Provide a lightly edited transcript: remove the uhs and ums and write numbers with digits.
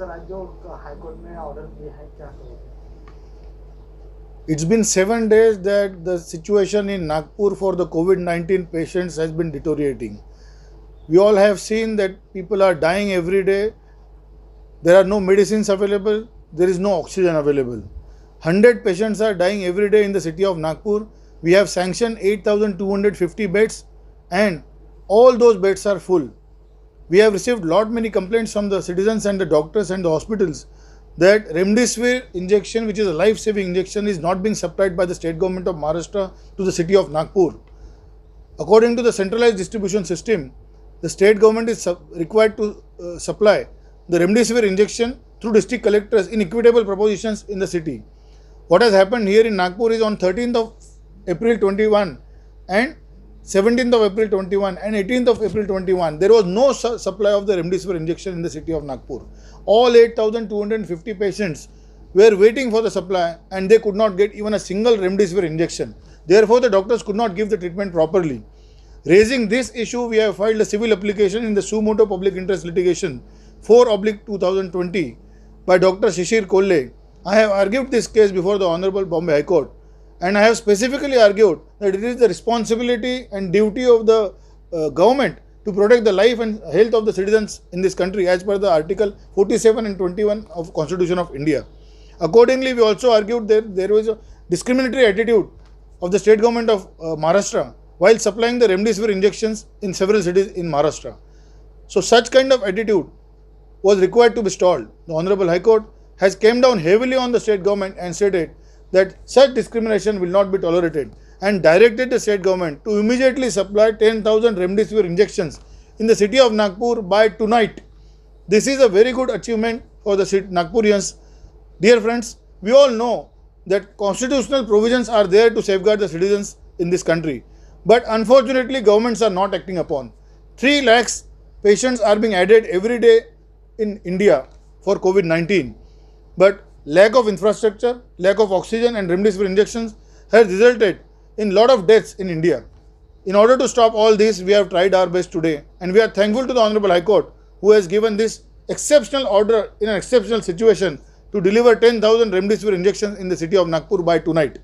Sir आज जो high court में ऑर्डर दिया है क्या करोगे? It's been 7 days that the situation in Nagpur for the COVID-19 patients has been deteriorating. We all have seen that people are dying every day. There are no medicines available. There is no oxygen available. 100 patients are dying every day in the city of Nagpur. We have sanctioned 8,250 beds and all those beds are full. We have received lot many complaints from the citizens and the doctors and the hospitals that Remdesivir injection, which is a life-saving injection, is not being supplied by the state government of Maharashtra to the city of Nagpur. According to the centralized distribution system, the state government is required to supply the Remdesivir injection through district collectors in equitable propositions in the city. What has happened here in Nagpur is on 13th of April 21 and 17th of April 21 and 18th of April 21, there was no supply of the Remdesivir injection in the city of Nagpur. All 8,250 patients were waiting for the supply and they could not get even a single Remdesivir injection. Therefore, the doctors could not give the treatment properly. Raising this issue, we have filed a civil application in the suo motu public interest litigation 4/2020 by Dr. Shishir Kolle. I have argued this case before the Honorable Bombay High Court. And I have specifically argued that it is the responsibility and duty of the government to protect the life and health of the citizens in this country as per the Article 47 and 21 of Constitution of India. Accordingly, we also argued that there was a discriminatory attitude of the state government of Maharashtra while supplying the Remdesivir injections in several cities in Maharashtra. So such kind of attitude was required to be stalled. The Honorable High Court has came down heavily on the state government and stated that such discrimination will not be tolerated and directed the state government to immediately supply 10,000 Remdesivir injections in the city of Nagpur by tonight. This is a very good achievement for the Nagpurians. Dear friends, we all know that constitutional provisions are there to safeguard the citizens in this country. But unfortunately, governments are not acting upon. 3 lakhs patients are being added every day in India for COVID-19. But lack of infrastructure, lack of oxygen and Remdesivir injections has resulted in lot of deaths in India. In order to stop all this, we have tried our best today and we are thankful to the Honorable High Court who has given this exceptional order in an exceptional situation to deliver 10,000 Remdesivir injections in the city of Nagpur by tonight.